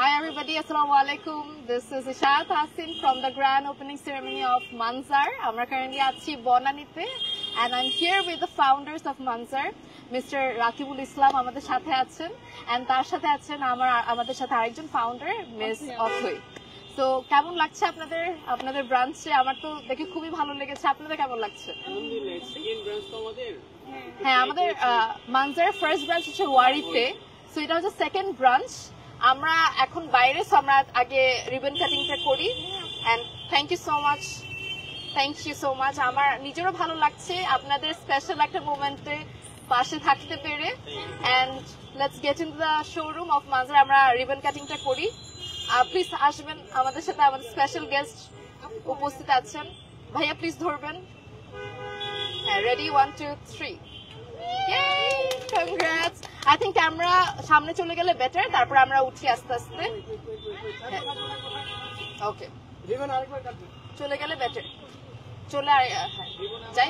Hi everybody, Assalamu alaikum. This is Ishaat Hassin from the grand opening ceremony of Manzar. Amra currently achi Bonanite and I'm here with the founders of Manzar, Mr. Rakibul Islam আমাদের সাথে আছেন and তার সাথে আছেন আমাদের সাথে আরেকজন founder miss অথই। তো কেমন লাগছে আপনাদের ব্রাঞ্চে? আমার তো দেখে খুবই ভালো লেগেছে, আপনাদের কেমন লাগছে? আলহামদুলিল্লাহ, সেকেন্ড ব্রাঞ্চ তো আমাদের। হ্যাঁ, আমাদের মানজারের ফার্স্ট ব্রাঞ্চ হচ্ছে ওয়ারিতে, সো এটা হচ্ছে সেকেন্ড ব্রাঞ্চ। আমরা এখন বাইরে, সো আমরা আগে রিবন কাটিংটা করি and thank you so much. আমার নিজেরও ভালো লাগছে আপনাদের স্পেশাল একটা মোমেন্টে পাশে থাকতে পেরে। And let's get in the showroom of Manjar, আমরা রিবন কাটিংটা করি। প্লিজ আসবেন আমাদের সাথে, আমাদের স্পেশাল গেস্ট উপস্থিত আছেন। ভাইয়া প্লিজ ধরবেন। হ্যাঁ, ready, 1 2 3। Yay! Congrats! I think camera সামনে চলে গেলে বেটার, তারপর আমরা উঠি আস্তে আস্তে। ওকে, চলে গেলে বেটার। চলে যাই।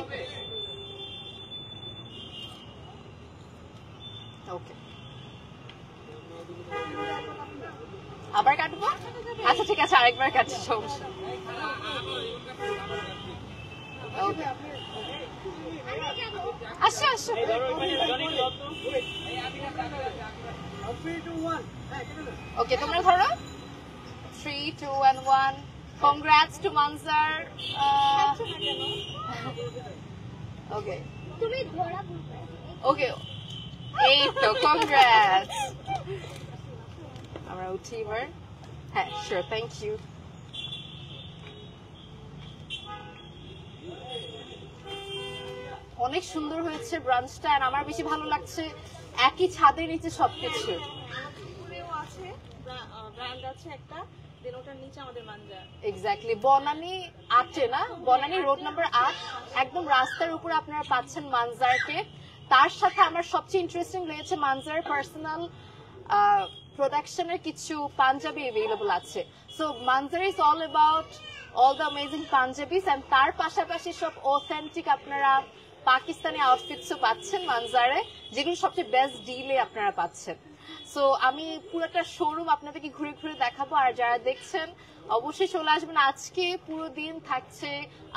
ওকে, আবার কাটবো? আচ্ছা ঠিক আছে, আরেকবার কাটছি, সমস্যা। ওকে, আসো। ওকে, তোমরা ধরো। 3 2 and 1. Congrats to Manzar. ওকে ওকে, এই তো congrats. আমরা উঠি এবার। হ্যাঁ, sure, thank you. অনেক সুন্দর হয়েছে ব্রাঞ্চটা, আর আমার বেশি ভালো লাগছে একই ছাদের নিচে সবকিছু। এক্স্যাক্টলি, বনানী 8-এ না, বনানী রোড নাম্বার 8, একদম রাস্তার উপর আপনারা পাচ্ছেন মানজারকে। তার সাথে আমার সবচেয়ে ইন্টারেস্টিং লেগেছে মানজার পার্সোনাল প্রোডাকশনের কিছু পাঞ্জাবি অ্যাভেলেবল আছে। So Manjar is all about all the amazing punjabis, and তার পাশাপাশি সব অথেন্টিক আপনারা পাকিস্তানি আউটফিটসও পাচ্ছেন মানজারে, যেগুলো সবচেয়ে বেস্ট ডিলে আপনারা পাচ্ছেন। সো আমি পুরোটা শোরুম আপনাদেরকে ঘুরে ঘুরে দেখাবো, আর যারা দেখছেন অবশ্যই চলে আসবেন। আজকে পুরো দিন থাকছে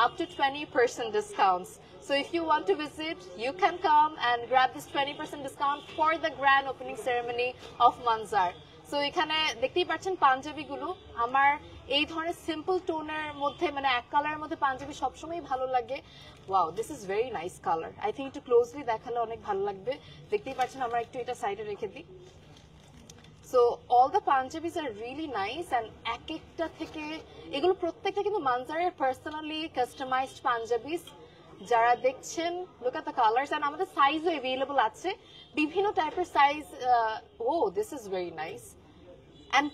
up to 20% discounts. So if you want to visit, you can come and grab this 20% discount for the grand opening ceremony of Manzar. So এখানে দেখতেই পাচ্ছেন পাঞ্জাবিগুলো। আমার এই ধরনের সিম্পল টোনের মধ্যে, মানে এক কালারের মধ্যে পাঞ্জাবি সবসময় ভালো লাগে। Wow, this is very nice colour. I think একটু ক্লোজলি দেখালে অনেক ভালো লাগবে। দেখতেই পাচ্ছেন, আমরা একটু এটা সাইডে রেখে দিই। So all the Punjabis are really nice, and এক একটা থেকে এগুলো প্রত্যেকটা কিন্তু মানজারের পার্সোনালি কাস্টমাইজড পাঞ্জাবিজ। যারা দেখছেন, look at the colours, and আমাদের সাইজও অ্যাভেলেবল আছে, বিভিন্ন টাইপের size. Oh, this is very nice. And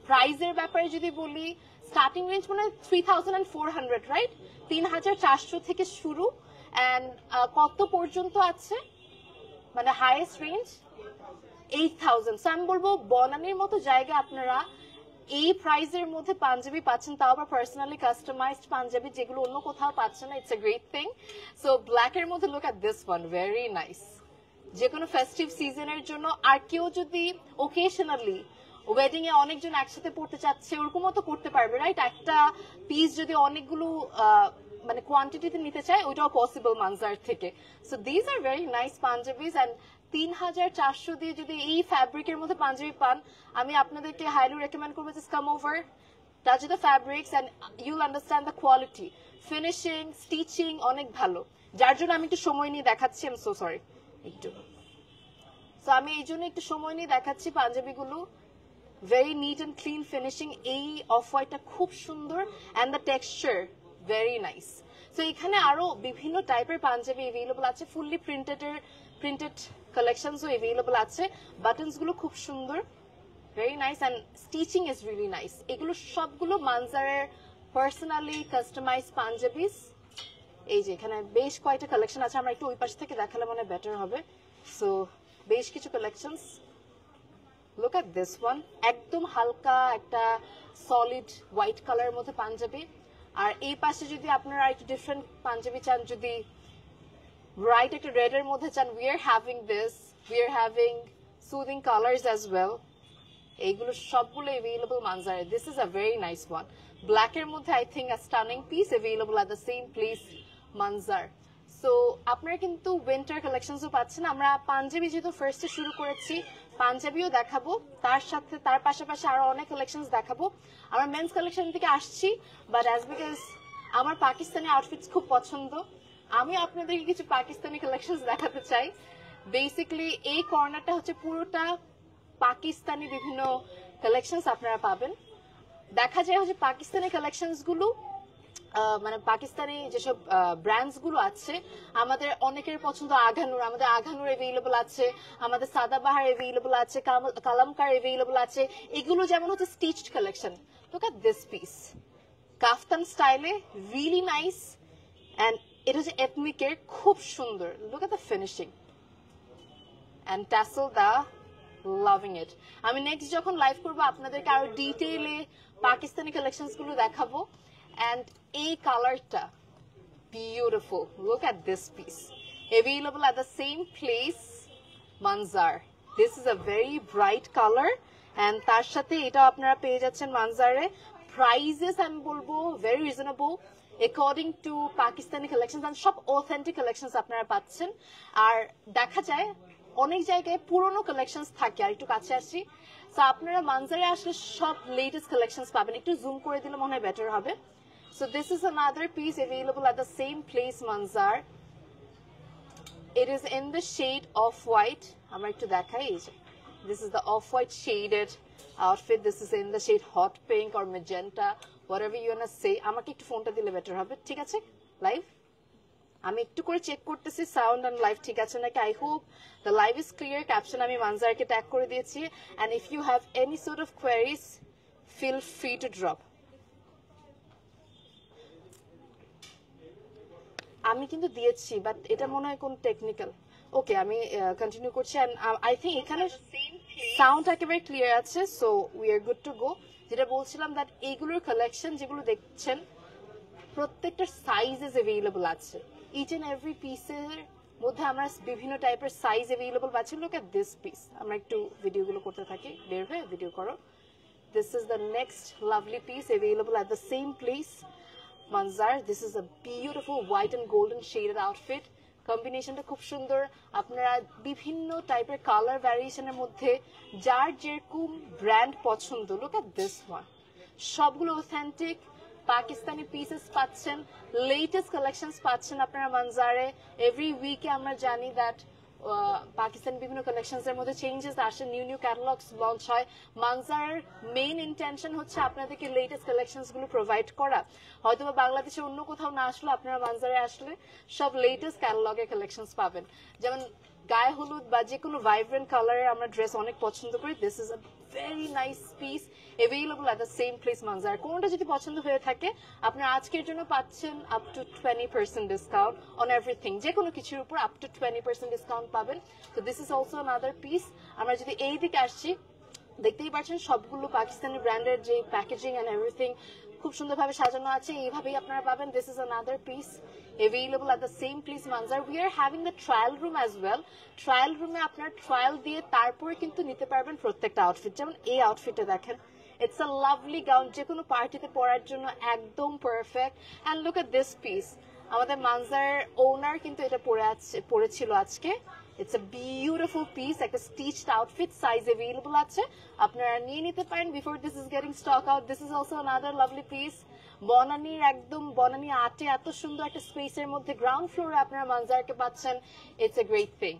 প্রাইজের ব্যাপারে যদি বলি, স্টার্টিং রেঞ্জ মানে 3400, রাইট? 3400 থেকে শুরু, অ্যান্ড কত পর্যন্ত আছে, মানে হাইয়েস্ট রেঞ্জ 8000। সো আমি বলবো বনানীর মতো জায়গা আপনারা এই প্রাইজের মধ্যে পাঞ্জাবি পাচ্ছেন, তাও আবার পার্সোনালি কাস্টমাইজড পাঞ্জাবি, যেগুলো অন্য কোথাও পাচ্ছেন না। It's a great thing. So ব্ল্যাকের মধ্যে look at this one, very nice. যে কোনো ফেস্টিভ সিজনের জন্য, আর কেউ যদি ওকেশনালি ওয়েডিং এ অনেকজন একসাথে পড়তে চাচ্ছে, ওরকমও তো করতে পারবে, রাইট? একটা পিস যদি অনেকগুলো মানে কোয়ান্টিটিতে নিতে চায়, ওইটাও পসিবল মানজার থেকে। So these are very nice Punjabis, and 3400 দিয়ে যদি এই ফ্যাব্রিকের মধ্যে পাঞ্জাবি পান, আমি আপনাদেরকে হাইলি রেকমেন্ড করবো, just come over, touch the fabrics, and you'll understand the quality, finishing, stitching অনেক ভালো। যার জন্য আমি একটু সময় নিয়ে দেখাচ্ছি, আই এম সো সরি একটু। সো আমি এই জন্য একটু সময় নিয়ে দেখাচ্ছি পাঞ্জাবিগুলো। Very neat and clean finishing, এই অফ হোয়াইটটা খুব সুন্দর, and the texture very nice. So এখানে আরো বিভিন্ন টাইপের পাঞ্জাবি অ্যাভেলেবল আছে, ফুললি প্রিন্টেড কালেকশনসও অ্যাভেলেবল আছে। বাটনস গুলো খুব সুন্দর, very nice, and stitching is really nice. এগুলো সবগুলো মানজারের পার্সোনালি কাস্টমাইজ পাঞ্জাবিস। এই যে এখানে বেশ কয়েকটা কালেকশন আছে, আমরা একটু ওই পাশ থেকে দেখালে মানে বেটার হবে। সো বেশ কিছু collections, look at this one, একদম হালকা একটা সলিড হোয়াইট কালারের মধ্যে পাঞ্জাবি। আর এই পাশে যদি আপনারা একটু ডিফারেন্ট পাঞ্জাবি চান, যদি ব্রাইট একটা রেড এর মধ্যে চান, we are having soothing colors as well. এইগুলো সবগুলো অ্যাভেলেবল মানজারে। This is a very nice one, black এর মধ্যে I think a stunning piece available at the same place Manjar. So আপনারা কিন্তু উইন্টার কালেকশনসও পাচ্ছেন। আমরা পাঞ্জাবি যেহেতু ফার্স্টে শুরু করেছি, পাঞ্জাবিও দেখাবো, তার সাথে তার পাশাপাশি আরো অনেক কালেকশনস দেখাবো। আমরা মেন্স কালেকশন থেকে আসছি, বাট অ্যাজ বিকজ আমার পাকিস্তানি আউটফিটস খুব পছন্দ, আমি আপনাদেরকে কিছু পাকিস্তানি কালেকশনস দেখাতে চাই। বেসিক্যালি এই কর্নারটা হচ্ছে পুরোটা পাকিস্তানি বিভিন্ন কালেকশনস আপনারা পাবেন। দেখা যায় হচ্ছে পাকিস্তানি কালেকশনস গুলো মানে পাকিস্তানি যেসব ব্র্যান্ডস গুলো আছে আমাদের অনেকের পছন্দ আঘানুর, আমাদের আঘানুর অ্যাভেলেবল আছে, আমাদের সাদাবাহার অ্যাভেলেবল আছে, কালামকার অ্যাভেলেবল আছে। এগুলো যেমন হচ্ছে stitched collection. Look at this piece, kaftan স্টাইলে, রিয়েলি নাইস, এন্ড এটা হচ্ছে এথনিকের, খুব সুন্দর। Look at the finishing and tassel, the loving it. আমি নেক্সট যখন লাইভ করবো আপনাদেরকে আরো ডিটেইলে পাকিস্তানি কালেকশনস গুলো দেখাবো। And a colorটা beautiful. Look at this piece. Available at the same place, Manzar. This is a very bright color. And তার সাথে এটা আপনারা পেয়ে যাচ্ছেন মানজারে। Prices আমি বলবো very reasonable according to Pakistani collections, and সব authentic collections আপনারা পাচ্ছেন। আর দেখা যায় অনেক জায়গায় পুরনো কালেকশনস থাকে। আর একটু কাছে আসি, সো আপনারা মানজারে আসলে সব লেটেস্ট কালেকশনস পাবেন। একটু জুম করে দিলে মনে হয় বেটার হবে। So this is another piece available at the same place, Manzar. It is in the shade off-white. আমরা একটু দেখাই। This is the off-white shaded outfit. This is in the shade hot pink or magenta, whatever you wanna say. আমাকে একটু ফোনটা দিলে better হবে, ঠিক আছে? লাইভ আমি একটু করে চেক করতেছি সাউন্ড এন্ড লাইভ ঠিক আছে নাকি। I hope the live is clear. Caption আমি মানজারকে ট্যাগ করে দিয়েছি। And if you have any sort of queries, feel free to drop. আমি কিন্তু দিয়েছি, বাট এটা মনে হয় কোন টেকনিক্যাল। ওকে, আমি কন্টিনিউ করছি। এন্ড আই থিঙ্ক এখানে সাউন্ড একেবারে ক্লিয়ার আছে, so we are good to go. যেটা বলছিলাম দ্যাট এইগুলোর কালেকশন যেগুলো দেখছেন প্রত্যেকটা সাইজেস অ্যাভেলেবল আছে। ইচ এন্ড এভরি পিসের মধ্যে আমরা বিভিন্ন টাইপের সাইজ অ্যাভেলেবল পাচ্ছি। Look at this piece. আমরা একটু ভিডিওগুলো করতে থাকি, বের হয়ে ভিডিও করো। This is the next lovely piece available at the same place, Manzar. This is a beautiful white and golden shaded outfit. কম্বিনেশনটা খুব সুন্দর। আপনারা বিভিন্ন টাইপের কালার ভ্যারিয়েশনের মধ্যে যার যেরকম ব্র্যান্ড পছন্দ, লুক এট দিস ওয়ান। সবগুলো অথেন্টিক পাকিস্তানি পিসেস পাচ্ছেন, লেটেস্ট কালেকশনস পাচ্ছেন আপনারা মানজারে। এভরি উইকে আমরা জানি দ্যাট পাকিস্তান বিভিন্ন কালেকশনস এর মধ্যে চেঞ্জেস আসে, নিউ নিউ ক্যাটালগস লঞ্চ হয়। মানজারের মেইন ইন্টেনশন হচ্ছে আপনাদেরকে লেটেস্ট কালেকশনস গুলো প্রোভাইড করা। হয়তো বা বাংলাদেশে অন্য কোথাও না আসলে আপনারা মানজারে আসলে সব লেটেস্ট ক্যাটালগের কালেকশনস পাবেন। যেমন গায়ে হলুদ বা যে কোনো ভাইব্রেন্ট কালারের আমরা ড্রেস অনেক পছন্দ করি। This is a very nice piece available at the same place Manzar. কোনটা যদি পছন্দ হয়ে থাকে আপনারা আজকের জন্য পাচ্ছেন up to 20% discount on everything. যে কোনো কিছুর উপর আপ টু 20% ডিসকাউন্ট পাবেন। তো this is also another piece. আমরা যদি এই দিকে আসছি, দেখতেই পাচ্ছেন সবগুলো পাকিস্তানি ব্র্যান্ডের যে প্যাকেজিং এন্ড এভরিথিং খুব সুন্দরভাবে সাজানো আছে। এইভাবেই আপনারা পাবেন। This is another piece available at the same place, Manzar. We are having the trial room as well. Trial room এ আপনার ট্রায়াল দিয়ে তারপরে কিন্তু নিতে পারবেন প্রত্যেকটা আউটফিট। যেমন এই আউটফিটে দেখেন, ইটস আ লাভলি গাউন, যে কোনো পার্টিতে পরার জন্য একদম perfect. And look at this piece. আমাদের মানজার ওনার কিন্তু এটা পরেছিল আজকে। ইটস আ বিউটিফুল পিস, একটা স্টিচড আউটফিট, সাইজ অ্যাভেলেবল আছে, আপনারা নিয়ে নিতে পারেন before this is getting stock out. This is also another lovely piece. বনানীর একদম বনানী আটে এত সুন্দর একটা স্পেসের মধ্যে গ্রাউন্ড ফ্লোরে আপনারা মানজারকে পাচ্ছেন। It's a great thing.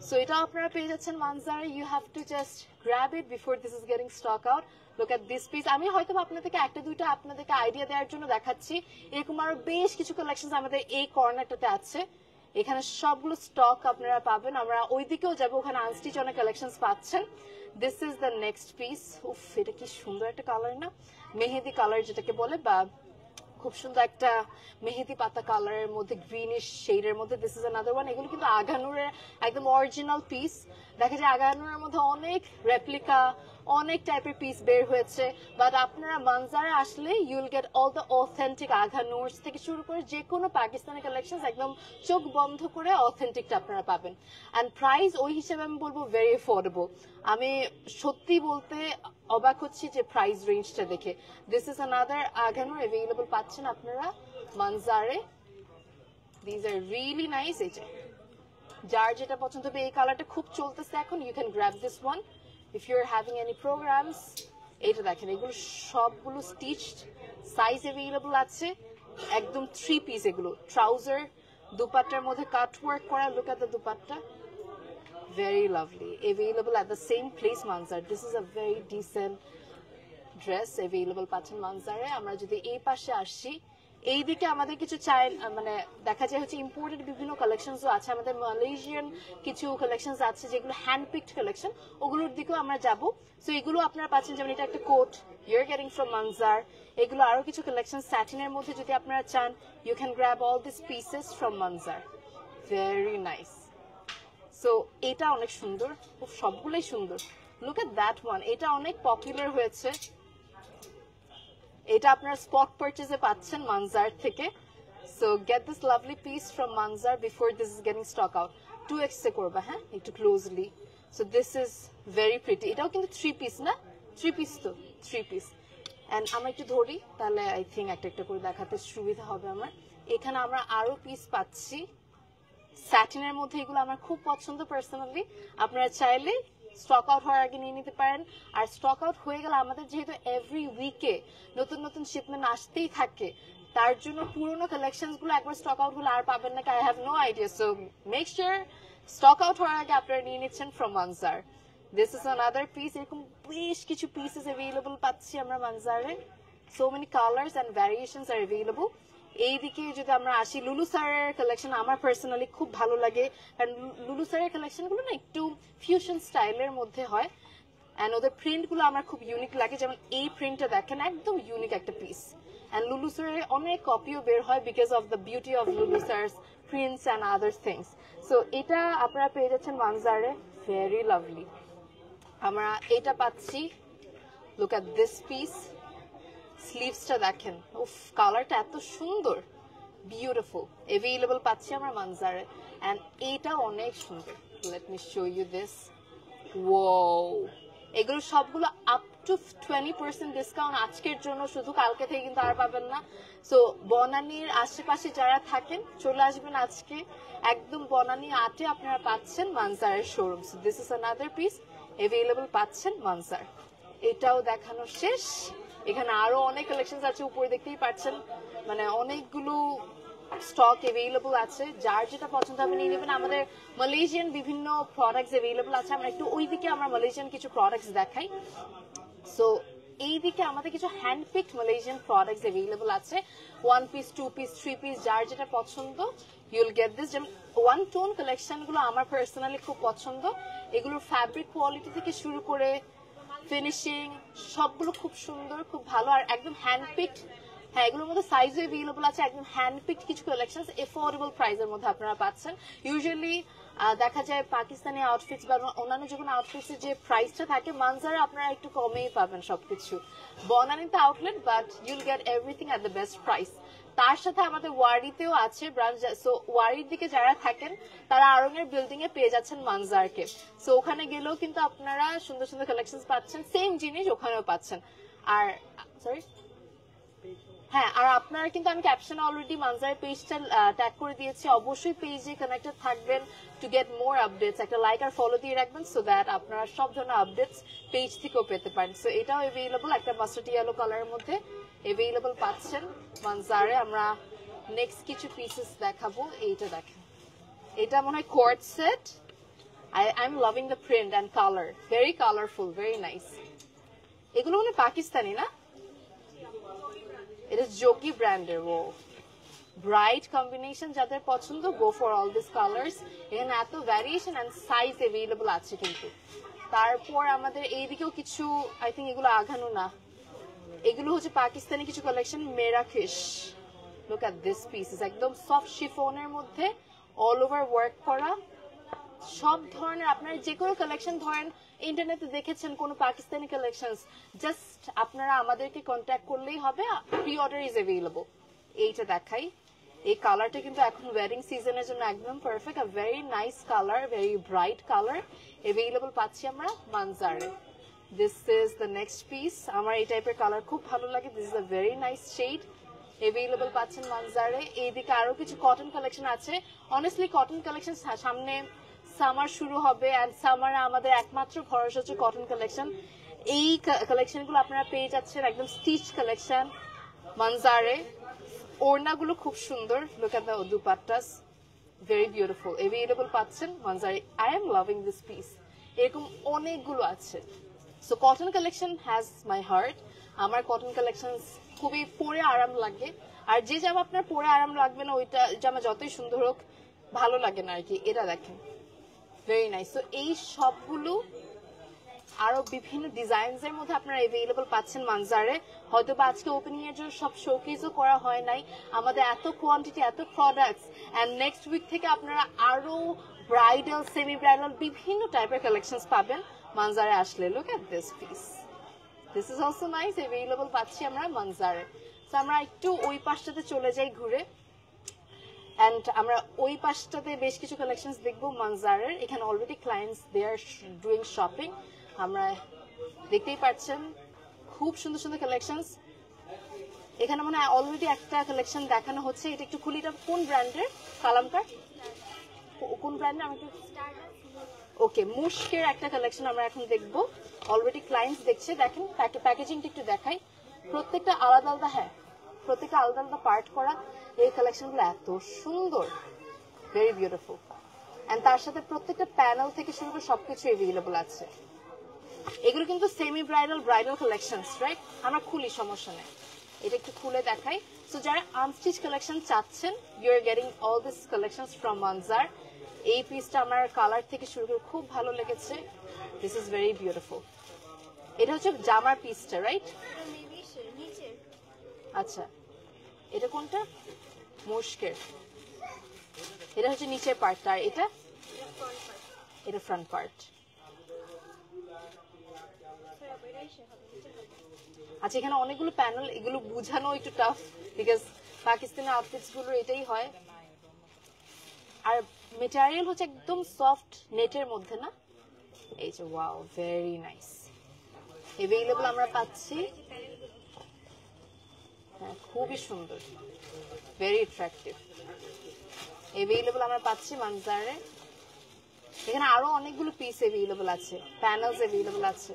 So এটা আপনারা পেয়ে যাচ্ছেন মানজারে। You have to just grab it before this is getting stock out. Look at this piece. আমি হয়তো আপনাদেরকে একটা দুইটা আপনাদেরকে আইডিয়া দেওয়ার জন্য দেখাচ্ছি, এরকম আরো বেশ কিছু কালেকশন আমাদের এই কর্নারটাতে আছে। এখানে সবগুলো স্টক আপনারা পাবেন। আমরা ওই দিকেও যাবো, ওখানে আনস্টিচ অনেক কালেকশন পাচ্ছেন। This is the next piece. উফ, এটা কি সুন্দর একটা কালার না, মেহেদি কালার যেটাকে বলে, বা খুব সুন্দর একটা মেহেদি পাতা কালারের মধ্যে গ্রিনিশ শেডের মধ্যে। This is another one. এগুলো কিন্তু আগানুরের একদম অরিজিনাল পিস। দেখা যায় আগানুরের মধ্যে অনেক রেপ্লিকা অনেক টাইপের পিস বের হয়েছে, বাট আপনারা মানজারে আসলে you'll get all the authentic Agha নোটস থেকে শুরু করে যে কোনো পাকিস্তানি কালেকশন একদম চোখ বন্ধ করে অথেন্টিকটা আপনারা পাবেন। অ্যান্ড প্রাইস ওই হিসেবে আমি বলবো ভেরি অ্যাফোর্ডেবল। আমি সত্যি বলতে অবাক হচ্ছি যে প্রাইস রেঞ্জটা দেখে। দিস ইজ আনাদার আঘানোর অ্যাভেলেবল পাচ্ছেন আপনারা মানজারে। This are really nice. এই যে যার যেটা পছন্দ হবে, এই কালারটা খুব চলতেছে এখন, you can grab this one if you are having any programmes. এইটা দেখেন, এগুলো সবগুলো স্টিচড, সাইজ অ্যাভেলেবল আছে, একদম 3 পিস। এগুলো ট্রাউজার, দুপাট্টার মধ্যে কাট ওয়ার্ক করা। Look at the dupatta, very lovely, available at the same place Manzar. This is a very decent dress available পাচ্ছেন মানজারে। আমরা যদি এই পাশে আসি, এইদিকে আমাদের কিছু মানে দেখা যায় হচ্ছে ইম্পোর্টেড বিভিন্ন কালেকশনসও আছে, আমাদের মালয়েশিয়ান কিছু কালেকশনস আছে যেগুলো হ্যান্ড পিকড কালেকশন, ওগুলোর দিকেও আমরা যাব। সো এগুলো আপনারা পাচ্ছেন, যেমন এটা একটা coat, you are getting from Manjar. এগুলো আরো কিছু কালেকশন স্যাটিনের মধ্যে যদি আপনারা চান, you can grab all this pieces from Manjar. Very nice. So এটা অনেক সুন্দর, খুব সবগুলোই সুন্দর। লুক এট দ্যাট ওয়ান, এটা অনেক পপুলার হয়েছে। এটা আপনারা স্পট পারচেজে পাচ্ছেন মানজার থেকে। So get this lovely piece from Manzar before this is getting stock out. 2x এ করবা, হ্যাঁ, একটু closely. So this is very pretty. এটাও কিন্তু 3 পিস না? 3 পিস তো, 3 পিস। অ্যান্ড আমরা একটু ধরি, তাহলে আই থিঙ্ক একটা একটা করে দেখাতে সুবিধা হবে আমার। এখানে আমরা আরো পিস পাচ্ছি স্যাটিনের মধ্যে, এগুলো আমার খুব পছন্দ পার্সোনালি। আপনারা চাইলে স্টক আউট হওয়ার আগে নিয়ে নিতে পারেন। আর স্টক আউট হয়ে গেলে আমাদের যেহেতু এভরি উইকে নতুন নতুন শিপমেন্ট আসতেই থাকে, তার জন্য পুরোনো কালেকশন গুলো একবার স্টক আউট হলে আর পাবেন নাকি I have no idea. So make sure stock out হওয়ার আগে আপনারা নিয়ে নিচ্ছেন from Manzar. This is another piece. এরকম বেশ কিছু পিসেস অ্যাভেলেবল পাচ্ছি আমরা মানজারে। So many colours and variations are available. এইদিকে যদি আমরা আসি, লুলু স্যারের কালেকশন আমার পার্সোনালি খুব ভালো লাগে, কারণ লুলু স্যারের কালেকশন গুলো না একটু ফিউশন স্টাইলের মধ্যে হয়, এন্ড ওদের প্রিন্ট গুলো আমার খুব ইউনিক লাগে। যেমন এই প্রিন্টটা দেখেন, একদম ইউনিক একটা পিস। এন্ড লুলু স্যারের অনেক কপিও বের হয় because of the beauty of Lulu sir's prints and other things. So এটা আপনারা পেয়ে যাচ্ছেন মানজারে, ভেরি লাভলি। আমরা এটা পাচ্ছি, লুক এট দিস পিস। স্লিভসটা দেখেন, উফ, কালারটা এত সুন্দর, বিউটিফুল। অ্যাভেলেবল পাচ্ছি আমরা মানজারে, এন্ড এইটা অনেক সুন্দর। Let me show you this. Wow, এগুলো সবগুলো আপ টু 20% ডিসকাউন্ট আজকের জন্য, শুধু কালকে থেকে কিন্তু আর পাবেন না। সো বনানীর আশেপাশে যারা থাকেন চলে আসবেন আজকে, একদম বনানী 8-এ আপনারা পাচ্ছেন মানজারের showroom. So this is another piece available পাচ্ছেন মানজার। এটাও দেখানো শেষ। এখানে আরো অনেক কালেকশন আছে, উপরে দেখতেই পাচ্ছেন, মানে অনেকগুলো স্টক অ্যাভেলেবল আছে। যার যেটা পছন্দ হবে নিয়ে নেবেন। আমাদের মালয়েশিয়ান বিভিন্ন প্রোডাক্টস অ্যাভেলেবল আছে। আমরা একটু ওইদিকে আমরা মালয়েশিয়ান কিছু প্রোডাক্টস দেখাই। সো এইদিকে আমাদের কিছু hand picked Malaysian products available আছে। 1 পিস, 2 পিস, 3 পিস, যার যেটা পছন্দ ইউল গেট দিস। যেমন 1 টোন কালেকশন গুলো আমার পার্সোনালি খুব পছন্দ। এগুলোর ফ্যাব্রিক কোয়ালিটি থেকে শুরু করে ফিনিশিং সবগুলো খুব সুন্দর, খুব ভালো, আর একদম হ্যান্ড পিকড। হ্যাঁ, এগুলোর মধ্যে সাইজও অ্যাভেলেবল আছে। একদম হ্যান্ড পিকড কিছু কালেকশন এফোর্ডেবল প্রাইসের মধ্যে আপনারা পাচ্ছেন। ইউজুয়ালি দেখা যায় পাকিস্তানি আউটফিটস বা অন্যান্য যে কোনো আউটফিটস যে প্রাইসটা থাকে, মানজারে আপনারা একটু কমেই পাবেন সবকিছু। বনানীতে outlet, but you'll get everything at the best price. তার সাথে আমাদের ওয়ারিতেও আছে ব্রাঞ্চ। সো ওয়ারির দিকে যারা থাকেন তারা আরঙের বিল্ডিং এ পেয়ে যাচ্ছেন মানজারকে। সো ওখানে গেলেও কিন্তু আপনারা সুন্দর সুন্দর কালেকশন পাচ্ছেন, সেম জিনিস ওখানেও পাচ্ছেন। আর সরি, হ্যাঁ, আর আপনারা কিন্তু আমি ক্যাপশনে অলরেডি মানজারের পেজটা ট্যাগ করে দিয়েছি। অবশ্যই পেজে কানেক্টেড থাকবেন টু গেট মোর আপডেটস। একটা লাইক আর ফলো দিয়ে রাখবেন সো দ্যাট আপনারা সব ধরনের আপডেটস পেজ থেকেও পেতে পারেন। সো এটাও অ্যাভেলেবল, একটা মাস্টার্ড ইয়েলো কালারের মধ্যে অ্যাভেলেবল পাচ্ছেন মানজারে। আমরা নেক্সট কিছু পিসেস দেখাবো। এইটা দেখেন, এটা মনে হয় coord set. I am loving the print and colour, very colourful, very nice. এগুলো মনে হয় পাকিস্তানি না? It is Jogi branded. Wow, bright combination যাদের পছন্দ, go for all these colors. এখানে এত ভ্যারিয়েশন এন্ড সাইজ অ্যাভেলেবল আছে কিন্তু। তারপর আমাদের এইদিকেও কিছু, আই থিঙ্ক এগুলো আঘানো না, এগুলো হচ্ছে পাকিস্তানি কিছু collection, Marrakesh. Look at this piece, একদম সফট শিফনের মধ্যে অল ওভার ওয়ার্ক করা, সব ধরনের আপনার যে কোনো কালেকশন ধরেন ইন্টারনেটে দেখেছেন কোনো পাকিস্তানি কালেকশনস, জাস্ট আপনারা আমাদেরকে কন্ট্যাক্ট করলেই হবে, প্রি অর্ডার ইজ অ্যাভেলেবল। এইটা দেখাই, এই কালারটা কিন্তু এখন ওয়েডিং সিজনের জন্য একদম perfect, a very nice colour, very bright colour, available পাচ্ছি আমরা মানজারে। This is the next piece, আমার এই টাইপের কালার খুব ভালো লাগে, this is a very nice shade, available পাচ্ছেন মানজারে। এইদিকে আরো কিছু কটন কালেকশন আছে, অনেস্টলি কটন কালেকশন সামনে সামার শুরু হবে, এন্ড সামারে আমাদের একমাত্র ভরসা হচ্ছে কটন কালেকশন। এই কালেকশন গুলো আপনারা পেয়ে যাচ্ছেন একদম স্টিচ কালেকশন মানজারে। ওড়নাগুলো খুব সুন্দর, look at the dupattas, very beautiful, available পাচ্ছেন মানজারে। I am loving this piece, এরকম অনেকগুলো আছে। So cotton collection has my heart, আমার কটন কালেকশন খুবই পরে আরাম লাগে, আর যে জামা আপনার পরে আরাম লাগবে না ওইটা জামা যতই সুন্দর হোক ভালো লাগে না আর কি। এটা দেখেন, ভেরি নাইস। তো এই সবগুলো আরো বিভিন্ন ডিজাইনস এর মধ্যে আপনারা অ্যাভেলেবল পাচ্ছেন মানজারে। হয়তো বা আজকে ওপেনিং এর জন্য সব শোকেসও করা হয় নাই, আমাদের এত কোয়ান্টিটি, এত প্রোডাক্টস, এন্ড নেক্সট উইক থেকে আপনারা আরো ব্রাইডাল, সেমি ব্রাইডাল বিভিন্ন টাইপের কালেকশনস পাবেন মানজারে আসলে। Look at this piece, this is also nice, available পাচ্ছি আমরা মানজারে। তো আমরা একটু ওই পাশটাতে চলে যাই ঘুরে, এন্ড আমরা ওই পাশটাতে বেশ কিছু কালেকশনস দেখবো মানজারের। এখানে already clients they are doing shopping, আমরা দেখতেই পাচ্ছেন খুব সুন্দর সুন্দর কালেকশনস। এখানে মনে হয় অলরেডি একটা কালেকশন দেখানো হচ্ছে, এটা একটু খুলি, এটা কোন ব্র্যান্ডের? কালামকার কোন ব্র্যান্ডের? আমাকে ওকে, মুশকের একটা কালেকশন আমরা এখন দেখবো, অলরেডি ক্লায়েন্টস দেখছে। দেখেন প্যাকেজিংটা একটু দেখাই, প্রত্যেকটা আলাদা আলাদা, হ্যাঁ প্রত্যেকটা আলাদা আলাদা পার্ট করা। এই কালেকশনগুলো এত সুন্দর, ভেরি বিউটিফুল, এন্ড তার সাথে প্রত্যেকটা প্যানেল থেকে শুরু করে সবকিছু অ্যাভেলেবল আছে। এগুলো কিন্তু semi bridal, bridal collections, right? আমরা খুলি, সমস্যা নেই, এটা একটু খুলে দেখাই। সো যারা আনস্টিচ কালেকশন চাচ্ছেন, you are getting all this collections from Manjar. এই পিসটা আমার কালার থেকে শুরু করে খুব ভালো লেগেছে, দিস ইজ ভেরি বিউটিফুল। এটা হচ্ছে জামার পিসটা, রাইট? আচ্ছা, এটা কোনটা? মুশকের, এটা হচ্ছে নিচের পার্টটা, আর এটা এটা ফ্রন্ট পার্ট। আচ্ছা, এখানে অনেকগুলো প্যানেল, এগুলো বুঝানো একটু টাফ, বিকজ পাকিস্তানি আউটফিটস গুলো এটাই হয়। আর মেটেরিয়াল হচ্ছে একদম সফট নেটের মধ্যে, না? এই যে ওয়াও, ভেরি নাইস, অ্যাভেলেবল আমরা পাচ্ছি। হ্যাঁ, খুবই সুন্দর, ভেরি অ্যাট্রাকটিভ, অ্যাভেলেবল আমরা পাচ্ছি মানজারে। এখানে আরো অনেকগুলো পিস অ্যাভেলেবল আছে, প্যানেলস অ্যাভেলেবল আছে।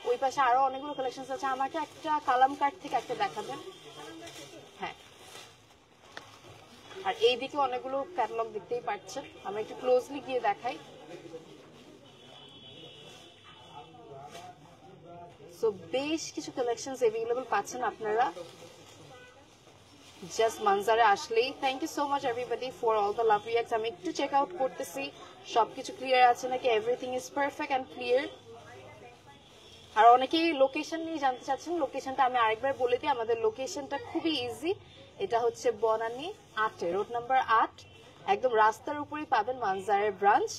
ওই পাশে আরো অনেকগুলো কালেকশন আছে। আমাকে একটা কালামকার থেকে একটা দেখাবেন। হ্যাঁ, আর এইদিকে অনেকগুলো ক্যাটালগ দেখতেই পাচ্ছেন, আমরা একটু ক্লোজলি গিয়ে দেখাই। সো বেশ কিছু কালেকশন অ্যাভেলেবল পাচ্ছেন আপনারা জাস্ট মানজারে আসলেই। Thank you so much everybody for all the love reacts. আমি একটু চেক আউট করতেছি সবকিছু ক্লিয়ার আছে নাকি, everything is perfect and clear. আর অনেকেই লোকেশন নিয়ে জানতে চাচ্ছেন, লোকেশনটা আমি আরেকবার বলে দিই, আমাদের লোকেশনটা খুবই ইজি। এটা হচ্ছে বনানী 8 রোড নাম্বার 8, একদম রাস্তার উপরেই পাবেন মানজারের ব্রাঞ্চ,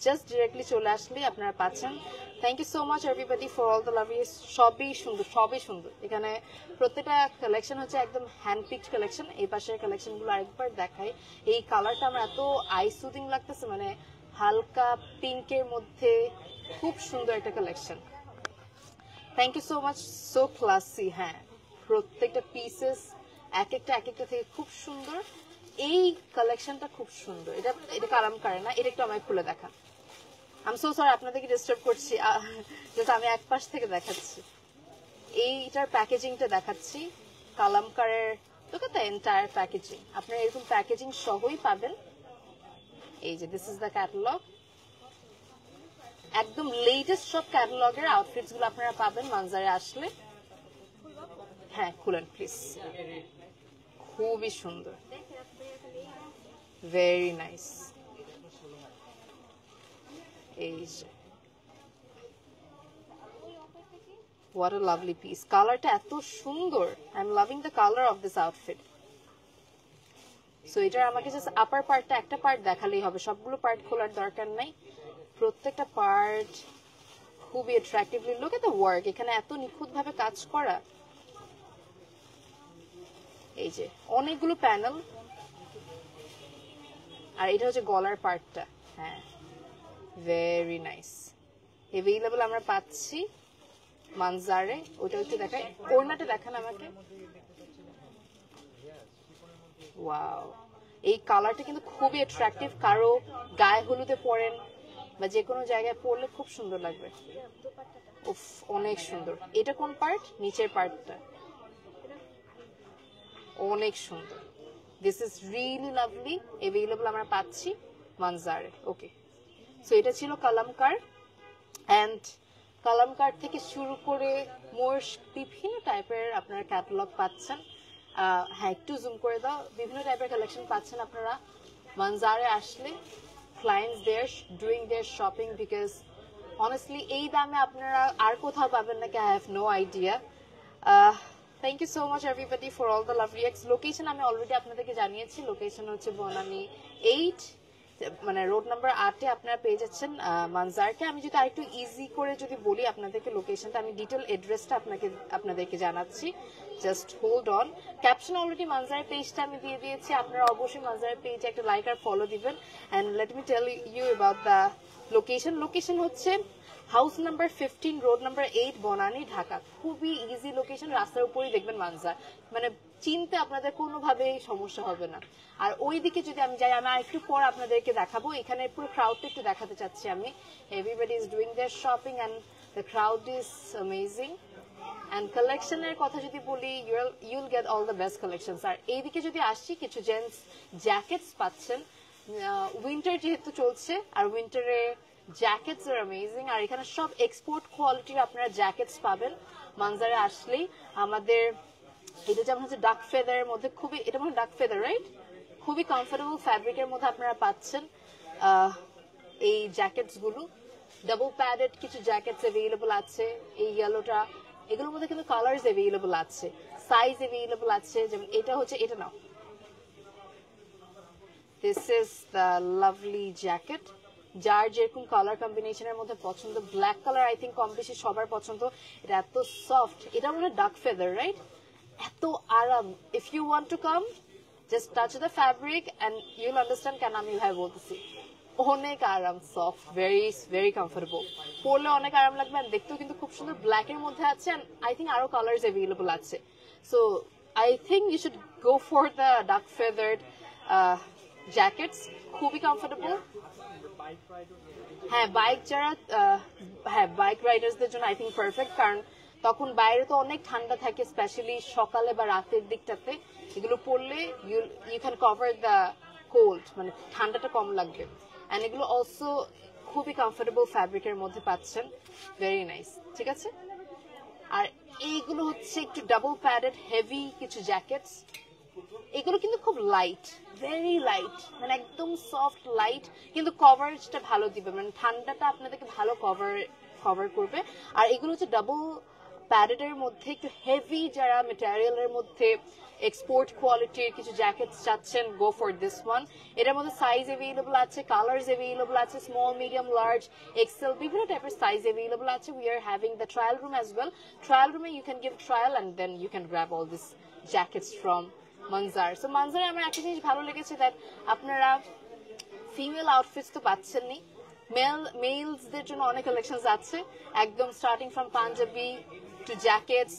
জাস্ট ডিরেক্টলি চলে আসলেই আপনারা পাচ্ছেন। Thank you so much everybody for all the love. সবই সুন্দর, সবই সুন্দর। এখানে প্রত্যেকটা কালেকশন হচ্ছে একদম হ্যান্ড পিকড কালেকশন। এই পাশের কালেকশন গুলো আরেকবার দেখাই। এই কালারটা আমার এত আই সুদিং লাগতেছে, মানে হালকা পিঙ্কের মধ্যে খুব সুন্দর একটা collection. Thank you so much, so classy. হ্যাঁ, প্রত্যেকটা পিসেস এক একটা থেকে খুব সুন্দর। এই কালেকশনটা খুব সুন্দর। এটা কালামকারে না, এটা একটু আমায় খুলে দেখান। আমি সো সরি আপনাদেরকে ডিস্টার্ব করছি, যেটা আমি এক পাশ থেকে দেখাচ্ছি। এইটার প্যাকেজিংটা দেখাচ্ছি, কালামকারের। look at the entire packaging, আপনারা এরকম প্যাকেজিং সহই পাবেন। এই যে দিস ইজ দ্য ক্যাটালগ, একদম লেটেস্ট সব ক্যাটালগের আউটফিটস গুলো আপনারা পাবেন মানজারে আসলে। হ্যাঁ, খুলেন প্লিজ, খুবই সুন্দর, ভেরি নাইস। এই যে what a lovely piece, কালারটা এত সুন্দর। I am loving the color of this outfit. So এটার আমাকে জাস্ট আপার পার্টটা একটা পার্ট দেখালেই হবে, সবগুলো পার্ট খোলার দরকার নাই। প্রত্যেকটা পার্ট খুবই অ্যাট্রাক্টিভলি, লুক এট দ্য ওয়ার্ক, এখানে এত নিখুঁত ভাবে কাজ করা। এই যে অনেকগুলো প্যানেল, আর এটা হচ্ছে গলার পার্টটা। হ্যাঁ, ভেরি নাইস। অ্যাভেলেবল আমরা পাচ্ছি মানজারে। ওটা একটু দেখাই, ওড়নাটা দেখান আমাকে। ওয়াও, এই কালারটা কিন্তু খুবই অ্যাট্রাকটিভ, কারো গায়ে হলুদে পরেন বা যে কোনো জায়গায় পরলে খুব সুন্দর লাগবে। উফ, অনেক সুন্দর। এটা কোন পার্ট? নিচের পার্টটা অনেক সুন্দর। This is really lovely. Available আমরা পাচ্ছি মানজারে। ওকে, সো এটা ছিল কালামকার। অ্যান্ড কালামকার থেকে শুরু করে মোর বিভিন্ন টাইপের আপনারা ক্যাটালগ পাচ্ছেন। হ্যাঁ, একটু জুম করে দাও। বিভিন্ন টাইপের কালেকশন পাচ্ছেন আপনারা মানজারে আসলে। Clients they're doing their shopping, because honestly এই দামে আপনারা আর কোথাও পাবেন নাকি, I have no idea. Thank you so much everybody for all the love reacts. Location আমি অলরেডি আপনাদেরকে জানিয়েছি, লোকেশন হচ্ছে বনানী 8, মানে রোড নাম্বার 8-এ আপনারা পেয়ে যাচ্ছেন মানজারকে। আমি যদি আরেকটু ইজি করে যদি বলি আপনাদেরকে লোকেশনটা, আমি ডিটেল অ্যাড্রেসটা আপনাদেরকে জানাচ্ছি। Just hold on. Caption already মানজারের পেজটা আমি দিয়ে দিয়েছি, আপনারা অবশ্যই মানজারের পেজে একটা লাইক আর ফলো দিবেন। And let me tell you about the location. Location হচ্ছে house number 15, road number 8, Banani, Dhaka. খুবই ইজি লোকেশন, রাস্তার উপরেই দেখবেন মানজার, মানে চিনতে আপনাদের কোনোভাবেই সমস্যা হবে না। আর ওইদিকে যদি আমি যাই, আমি আরেকটু পর আপনাদেরকে দেখাবো। এখানে পুরো ক্রাউডটা একটু দেখাতে চাচ্ছি আমি। Everybody is doing their shopping and the crowd is amazing. And কালেকশনের কথা যদি বলি, you'll get all the best collections. আর এইদিকে যদি আসি, কিছু জেন্টস জ্যাকেটস পাচ্ছেন। উইন্টার যেহেতু চলছে, আর উইন্টারে জ্যাকেটস আর অ্যামেজিং। আর এখানে সব এক্সপোর্ট কোয়ালিটির আপনারা জ্যাকেটস পাবেন মানজারে আসলেই। আমাদের এটা যেমন হচ্ছে ডাক ফেদারের মধ্যে, খুবই, এটা মানে ডাক ফেদার রাইট, খুবই কমফোর্টেবল ফ্যাব্রিকের মধ্যে আপনারা পাচ্ছেন এই জ্যাকেটস গুলো। ডাবল প্যাডেড কিছু জ্যাকেটস অ্যাভেলেবল আছে। এই ইয়েলোটা, এগুলোর মধ্যে কিন্তু কালার্স অ্যাভেলেবল আছে, সাইজ অ্যাভেলেবল আছে। যেমন এটা হচ্ছে, এটা নাও, this is the lovely jacket. যার যেরকম কালার কম্বিনেশনের মধ্যে পছন্দ, ব্ল্যাক কালার আই থিঙ্ক কম বেশি সবার পছন্দ। এটা এত সফট, এটা মনে হয় ডাক ফেদার রাইট, এত আরাম। If you want to come, just touch the fabric and you'll understand কেন আমি ভাই বলতেছি। অনেক আরাম, সফট, ভেরি ভেরি কমফোর্টেবল। পরলে অনেক আরাম লাগবে। আর দেখতেও কিন্তু খুব সুন্দর, ব্ল্যাক এর মধ্যে আছে। অ্যান্ড আই থিঙ্ক আরো কালার্স অ্যাভেলেবল আছে। So I think you should go for the duck feathered jackets. খুবই কমফোর্টেবল। হ্যাঁ, বাইক যারা, হ্যাঁ বাইক রাইডার্সদের জন্য আই থিঙ্ক পারফেক্ট, কারণ তখন বাইরে তো অনেক ঠান্ডা থাকে, স্পেশালি সকালে বা রাতের দিকটাতে। এগুলো পরলে you can cover the cold, মানে ঠান্ডাটা কম লাগবে। অ্যান্ড এগুলো অলসো খুবই কমফোর্টেবল ফ্যাব্রিকের মধ্যে পাচ্ছেন, ভেরি নাইস। ঠিক আছে, আর এইগুলো হচ্ছে একটু ডাবল প্যাডেড হেভি কিছু জ্যাকেটস। এগুলো কিন্তু খুব লাইট, ভেরি লাইট, মানে একদম সফট লাইট, কিন্তু কভারেজটা ভালো দিবে, মানে ঠান্ডাটা আপনাদেরকে ভালো কভার করবে। আর এগুলো হচ্ছে ডাবল প্যাডেডের মধ্যে একটু হেভি, যারা ম্যাটেরিয়ালের মধ্যে এক্সপোর্ট কোয়ালিটির কিছু জ্যাকেটস চাচ্ছেন, গো ফর দিস ওয়ান। এটার মধ্যে সাইজ অ্যাভেলেবল আছে, কালার্স অ্যাভেলেবল আছে, স্মল, মিডিয়াম, লার্জ, এক্সেল, বিভিন্ন টাইপের সাইজ অ্যাভেলেবল আছে। We are having the trial room as well. Trial রুমে you can give trial and then you can grab all this jackets from Manzar. So মানজারে আমার একটা জিনিস ভালো লেগেছে, দ্যাট আপনারা ফিমেল আউটফিটস তো পাচ্ছেনই, মেলসদের জন্য অনেক কালেকশনস আছে, একদম starting from punjabi to jackets.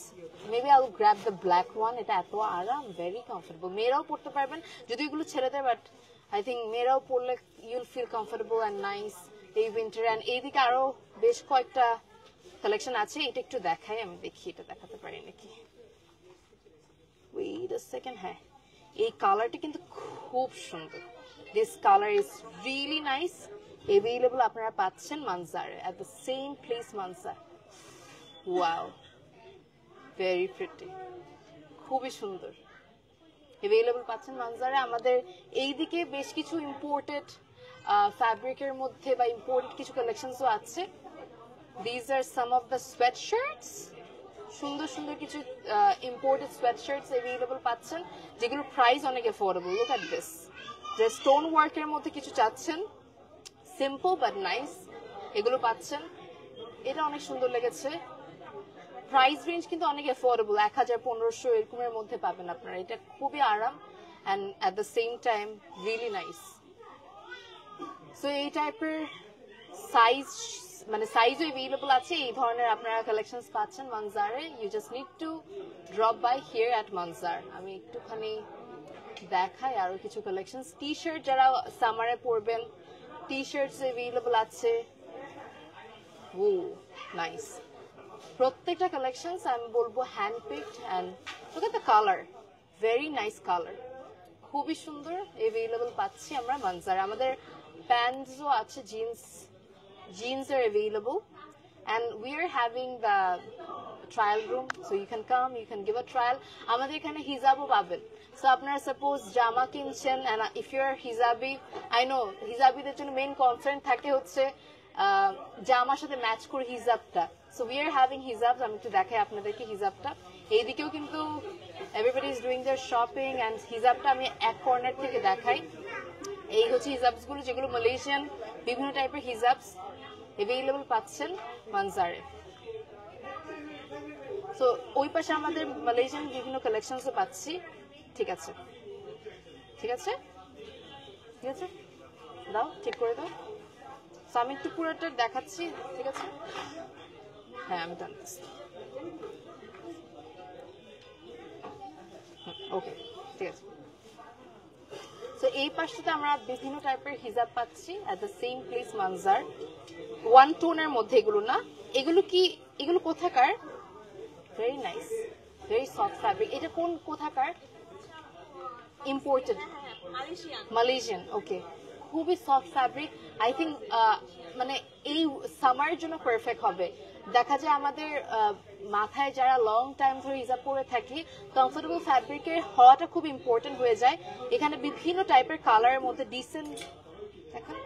Maybe I will grab the black one. এটা এত আরাম, ভেরি কমফোর্টেবল। মেয়েরাও পড়তে পারবেন, যদি এগুলো ছেড়েদের, বাট আই থিঙ্ক মেয়েরাও পড়লে ইউল ফিল কমফোর্টেবল অ্যান্ড নাইস এই উইন্টার। অ্যান্ড এইদিকে আরো বেশ কয়েকটা কালেকশন আছে, এটা একটু দেখাই, আমি দেখি এটা দেখাতে পারি নাকি। Wait a second. হ্যাঁ, এই কালারটা কিন্তু খুব সুন্দর। This colour is really nice. Available আপনারা পাচ্ছেন মানজারে, at the same place Manzar. Wow, very pretty, খুবই সুন্দর। অ্যাভেলেবল পাচ্ছেন মানজারে। আমাদের এইদিকে বেশ কিছু ইম্পোর্টেড ফ্যাব্রিকের মধ্যে বা ইম্পোর্টেড কিছু কালেকশনসও আছে। These are some of the sweatshirts. সুন্দর সুন্দর কিছু ইম্পোর্টেড সোয়েটশার্টস অ্যাভেলেবল পাচ্ছেন, যেগুলো প্রাইস অনেক অ্যাফোর্ডেবল। লুক এট দিস, যে স্টোন ওয়ার্কের মধ্যে কিছু চাচ্ছেন, সিম্পল বাট নাইস, এগুলো পাচ্ছেন। এটা অনেক সুন্দর লেগেছে। প্রাইস রেঞ্জ কিন্তু অনেক অ্যাফোর্ডেবল, 1000-1500 এরকমের মধ্যে পাবেন আপনারা। এটা খুবই আরাম and at the same time really nice. So এই টাইপের সাইজ, মানে সাইজও অ্যাভেলেবল আছে। এই ধরনের আপনারা কালেকশনস পাচ্ছেন মানজারে। You just need to drop by here at Manzar. আমি একটুখানি দেখাই আরো কিছু কালেকশনস। টি শার্ট যারা সামারে পরবেন, টি শার্টস অ্যাভেলেবল আছে। ও নাইস, প্রত্যেকটা কালেকশনস আমি বলবো hand picked and look at the colour, very nice colour, খুবই সুন্দর অ্যাভেলেবল পাচ্ছি আমরা মানজারে। আমাদের প্যান্টসও আছে, jeans are available and we are having the trial room, so you can come, you can give a trial. আমাদের এখানে হিজাবও পাবেন। সো আপনারা সাপোজ জামা কিনছেন and if you are hijabi, I know হিজাবিদের জন্য মেইন কনসার্ন থাকে হচ্ছে জামার সাথে ম্যাচ করে হিজাবটা। So we are having hijabs. আমি একটু দেখাই আপনাদেরকে হিজাবটা। এইদিকেও কিন্তু everybody is doing their shopping and হিজাবটা আমি এক কর্নার থেকে দেখাই। এই হচ্ছে হিজাবস গুলো, যেগুলো মালয়েশিয়ান বিভিন্ন টাইপের হিজাবস অ্যাভেলেবল পাচ্ছেন মানজারে। সো ওই পাশে আমাদের মালয়েশিয়ান বিভিন্ন কালেকশনসও পাচ্ছি। ঠিক আছে, ঠিক আছে, ঠিক আছে, দাও ঠিক করে দাও। সো আমি একটু পুরোটা দেখাচ্ছি, ঠিক আছে? হ্যাঁ আমি জানতেছি। ওকে, ঠিক আছে। সো এই পাশটাতে আমরা বিভিন্ন টাইপের হিজাব পাচ্ছি at the same place Manzar. One টোনের মধ্যে এগুলো না, এগুলো কি, এগুলো কোথাকার? Very nice, very soft fabric. এটা কোন কোথাকার? Imported, Malaysian. ওকে, খুবই সফট ফ্যাব্রিক। আই থিঙ্ক মানে এই সামারের জন্য পারফেক্ট হবে। দেখা যায় আমাদের মাথায় যারা লং টাইম ধরে হিজাব পরে থাকি, কমফোর্টেবল ফ্যাব্রিকের হওয়াটা খুব ইম্পর্টেন্ট হয়ে যায়। এখানে বিভিন্ন টাইপের কালারের মধ্যে ডিসেন্ট, দেখেন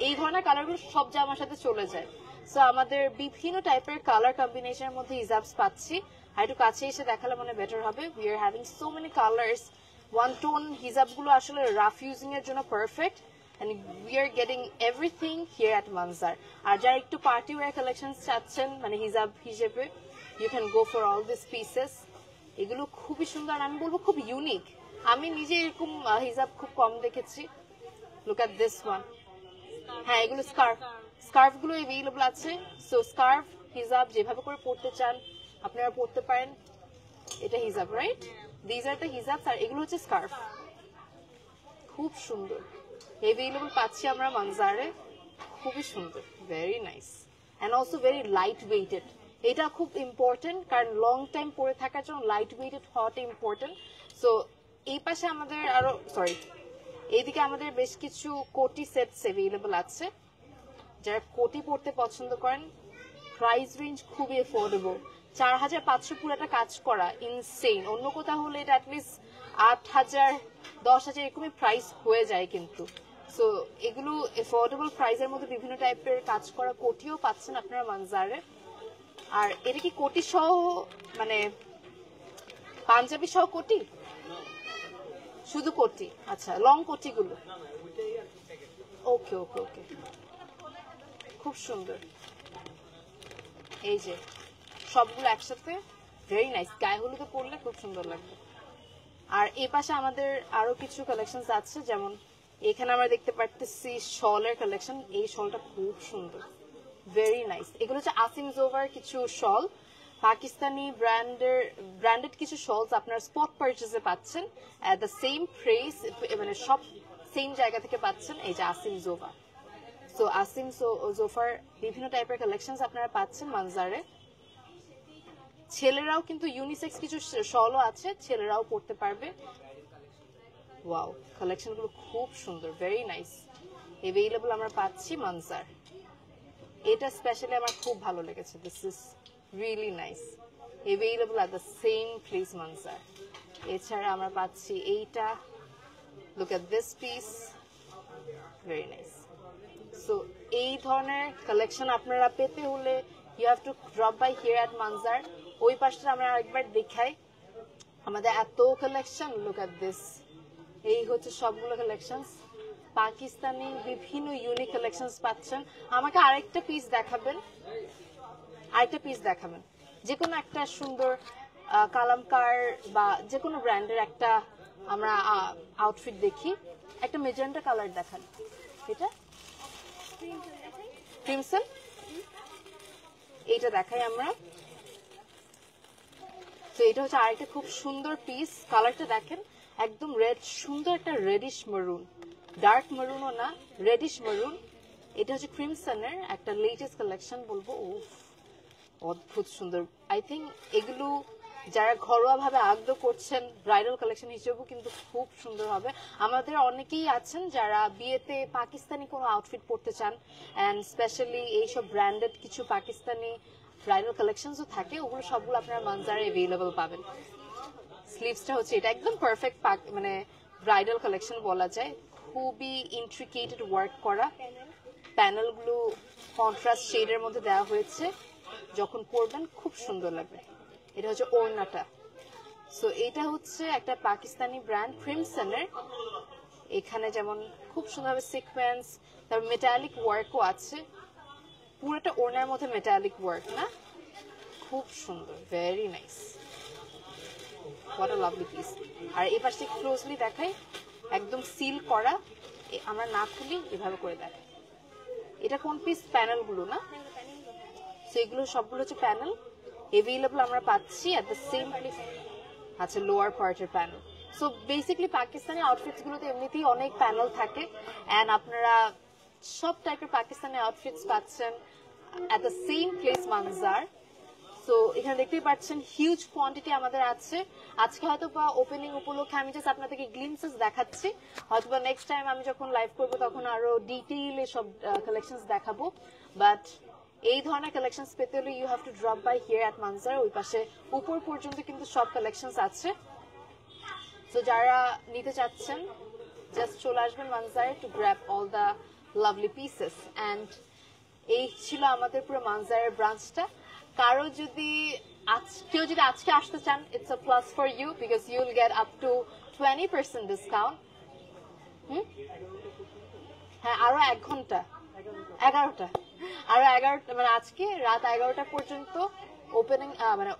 এই ধরনের কালারগুলো সব জামার সাথে চলে যায়। সো আমাদের বিভিন্ন টাইপের কালার কম্বিনেশনের মধ্যে হিজাবস পাচ্ছি। আর একটু কাছে এসে দেখালে মনে বেটার হবে। We are having so many colours. One tone হিজাবগুলো আসলে রাফ ইউজিং এর জন্য perfect and we are getting everything here at Manzar. আর যারা একটু পার্টি ওয়্যার কালেকশনস চাচ্ছেন মানে হিজাব হিসেবে, you can go for all these pieces. এগুলো খুবই সুন্দর, আমি বলবো খুব ইউনিক। আমি নিজে এরকম হিজাব খুব কম দেখেছি। look at this one. হ্যাঁ এগুলো স্কার্ফ, স্কার্ফ গুলো অ্যাভেলেবল আছে। সো স্কার্ফ হিজাব যেভাবে করে পড়তে চান আপনারা পড়তে পারেন। এটা হিজাব, right? This are the hijabs. আর এগুলো হচ্ছে স্কার্ফ, খুব সুন্দর অ্যাভেলেবল পাচ্ছি আমরা মানজারে। খুবই সুন্দর, very nice and also very light weighted. এটা খুব ইম্পর্টেন্ট, কারণ লং টাইম পরে থাকার জন্য লাইট ওয়েটেড হওয়াটা ইম্পর্টেন্ট। সো এই পাশে আমাদের আরো, সরি এইদিকে আমাদের বেশ কিছু কোটি সেটস অ্যাভেলেবল আছে। যারা কোটি পড়তে পছন্দ করেন, প্রাইস রেঞ্জ খুবই অ্যাফোর্ডেবল। 4500 পুরোটা কাজ করা, ইনসেইন। অন্য কোথাও হলে এটা অ্যাটলিস্ট 8000, 10,000 এরকমই প্রাইস হয়ে যায় কিন্তু। সো এগুলো অ্যাফোর্ডেবল প্রাইসের মধ্যে বিভিন্ন টাইপের কাজ করা কোটিও পাচ্ছেন আপনারা মানজারে। আর এটা কি কোটি সহ, মানে পাঞ্জাবি সহ কোটি? শুধু কোটি, আচ্ছা লং কোটিগুলো। ওকে ওকে ওকে, খুব সুন্দর। এই যে সবগুলো একসাথে, ভেরি নাইস। গায়ে হলুদে পরলে খুব সুন্দর লাগবে। আর এই পাশে আমাদের আরো কিছু কালেকশন আছে, যেমন এখানে আমরা দেখতে পাচ্ছি শলের কালেকশন। এই শলটা খুব সুন্দর, ভেরি নাইস। এগুলো হচ্ছে আসিম জোভার কিছু শল, পাকিস্তানি ব্র্যান্ডেড কিছু শলস আপনার স্পট পারচেজে পাচ্ছেন এট দ্য সেম প্রাইস, মানে সব সেম জায়গা থেকে পাচ্ছেন। এই যে আসিম জোভা। সো আসিম জোফার বিভিন্ন টাইপের কালেকশন আপনারা পাচ্ছেন মানজারে। ছেলেরাও কিন্তু ইউনিসেক্স কিছু শলও আছে, ছেলেরাও পড়তে পারবে। ওয়াও, কালেকশন গুলো খুব সুন্দর, ভেরি নাইস। অ্যাভেলেবল আমরা পাচ্ছি মানজার। এটা স্পেশালি আমার খুব ভালো লেগেছে। This is really nice. Available at the same place Manzar. এছাড়া আমরা পাচ্ছি এইটা, look at this piece, very nice. So এই ধরনের কালেকশন আপনারা পেতে হলে you have to drop by here at Manzar. ওই পাশটা আমরা আরেকবার দেখাই আমাদের এত কালেকশন লুক এট দিস এই হচ্ছে সবগুলো কালেকশনস পাকিস্তানি বিভিন্ন ইউনিক কালেকশনস পাচ্ছেন আমাকে আরেকটা পিস দেখাবেন যে কোনো একটা সুন্দর কালামকার বা যে কোনো ব্র্যান্ডের একটা আমরা আউটফিট দেখি একটা মেজেন্টা কালার দেখান এটা ক্রিমসন এইটা দেখাই আমরা তো এটা হচ্ছে আরেকটা খুব সুন্দর পিস কালারটা দেখেন একদম রেড সুন্দর একটা রেডিশ মেরুন ডার্ক মেরুনও না রেডিশ মেরুন এটা হচ্ছে ক্রিমসনের একটা লেটেস্ট কালেকশন বলবো অদ্ভুত সুন্দর আই থিঙ্ক এগুলো যারা ঘরোয়া ভাবে আগ্রহ করছেন ব্রাইডাল কালেকশন হিসেবেও কিন্তু খুব সুন্দর হবে আমাদের অনেকেই আছেন যারা বিয়েতে পাকিস্তানি কোনো আউটফিট পরতে চান এন্ড স্পেশালি এইসব ব্র্যান্ডেড কিছু পাকিস্তানি ব্রাইডাল কালেকশনসও থাকে ওগুলো সবগুলো আপনারা মানজারে অ্যাভেলেবল পাবেন স্লিভসটা হচ্ছে এটা একদম পারফেক্ট মানে ব্রাইডাল কালেকশন বলা যায় খুবই ইন্ট্রিকেটেড ওয়ার্ক করা প্যানেলগুলো কন্ট্রাস্ট শেডের মধ্যে দেওয়া হয়েছে যখন পরবেন খুব সুন্দর লাগবে এটা হচ্ছে ওড়নাটা সো এটা হচ্ছে একটা পাকিস্তানি ব্র্যান্ড ক্রিমসনের এখানে যেমন খুব সুন্দরভাবে সিকোয়েন্স তারপর মেটালিক ওয়ার্কও আছে পুরোটা ওড়নার মধ্যে মেটালিক ওয়ার্ক না খুব সুন্দর very nice what a lovely piece আর এই পাশে ক্লোজলি দেখাই একদম সিল করা আমরা না খুলি এভাবে করে দেখাই এটা কোন পিস প্যানেলগুলো না সো এগুলো সবগুলো হচ্ছে প্যানেল অ্যাভেলেবল আমরা পাচ্ছি এট দ্য সেম প্লেস আচ্ছা লোয়ার পার্টের panel so basically Pakistani outfits গুলোতে এমনিতেই অনেক প্যানেল থাকে এন্ড আপনারা সব টাইপের পাকিস্তানি আউটফিটস পাচ্ছেন এট the same place Manjar so এখানে দেখতেই পাচ্ছেন হিউজ কোয়ান্টিটি আমাদের আছে আজকে হয়তো বা ওপেনিং উপলক্ষে আমি জাস্ট আপনাদেরকে গ্লিমসেস দেখাচ্ছি হয়তো বা নেক্সট টাইম আমি যখন লাইভ করব তখন আরো ডিটেইলে সব কালেকশনস দেখাবো বাট এই ধরনের কালেকশনস পেতে হলে you have to drop by here at Manjar ওই পাশে উপর পর্যন্ত কিন্তু সব কালেকশনস আছে সো যারা নিতে চাচ্ছেন জাস্ট চলে আসবেন মানজারে to grab all the lovely pieces and এই ছিল আমাদের পুরো মানজারের ব্রাঞ্চটা কারো যদি কেউ যদি আজকে আসতে চান it's a plus for you because you will get up to 20% discount হ্যাঁ আরো 1 ঘন্টা 11টা আরো 11টা মানে আজকে রাত 11টা পর্যন্ত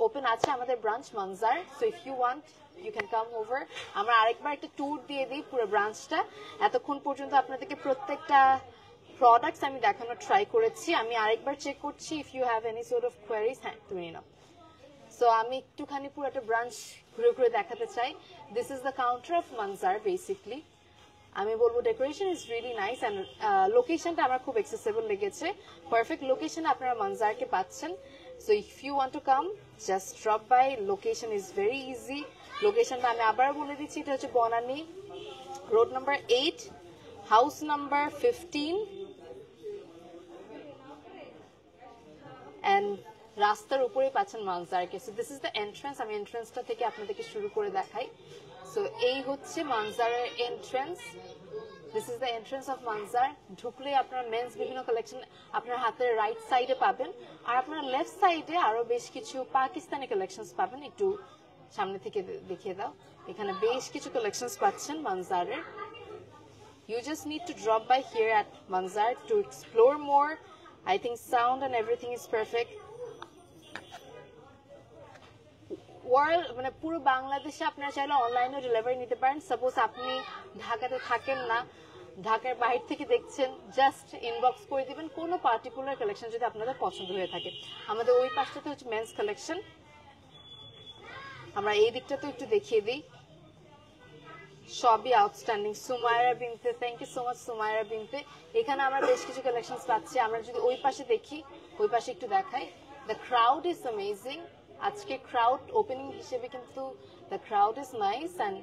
ওপেন আছে আমাদের branch Manjar so if you want you can come over আমরা আরেকবার একটা ট্যুর দিয়ে দিই পুরো ব্রাঞ্চটা এতক্ষণ পর্যন্ত আপনাদেরকে প্রত্যেকটা প্রোডাক্টস আমি দেখানোর ট্রাই করেছি আমি আরেকবার চেক করছি if you have any sort of queries হ্যাঁ তুমি নাও সো আমি একটুখানি পুরো একটা ব্রাঞ্চ ঘুরে ঘুরে দেখাতে চাই this is the counter of Manjar basically আমি বলবো decoration is really nice and লোকেশনটা আমার খুব অ্যাক্সেসিবল লেগেছে পারফেক্ট লোকেশন আপনারা মানজারকে পাচ্ছেন so if you want to come just drop by location is very easy লোকেশনটা আমি আবার বলে দিচ্ছি এটা হচ্ছে Banani road number 8 house number 15 and রাস্তার উপরেই পাচ্ছেন মানজারকে so this is the entrance আমি এন্ট্রান্সটা থেকে আপনাদেরকে শুরু করে দেখাই সো এই হচ্ছে মানজারের entrance this is the entrance of Manzar ঢুকলে আপনারা মেন্স বিভিন্ন কালেকশন আপনার হাতের রাইট সাইডে পাবেন আর আপনার লেফট সাইডে আরো বেশ কিছু পাকিস্তানি কালেকশনস পাবেন একটু সামনে থেকে দেখিয়ে দাও এখানে বেশ কিছু কালেকশনস পাচ্ছেন মানজারের you just need to drop by here at Manzar to explore more I think sound and everything is perfect world মানে পুরো বাংলাদেশে আপনারা চাইলে অনলাইনে ডেলিভারি নিতে পারেন সাপোজ আপনি ঢাকাতে থাকেন না ঢাকার বাইরে থেকে দেখছেন জাস্ট ইনবক্স করে দিবেন কোনো পার্টিকুলার কালেকশন যদি আপনাদের পছন্দ হয়ে থাকে আমাদের ওই পাশটাতে হচ্ছে মেন্স কালেকশন আমরা এই দিকটাতে একটু দেখিয়ে দিই সবই আউটস্ট্যান্ডিং সুমাইরা বিনতে thank you so much Sumaira বিনতে এখানে আমরা বেশ কিছু কালেকশনস পাচ্ছি আমরা যদি ওই পাশে দেখি ওই পাশে একটু দেখাই দ্য ক্রাউড ইজ অ্যামেজিং আজকে ক্রাউড ওপেনিং হিসেবে কিন্তু the crowd is nice and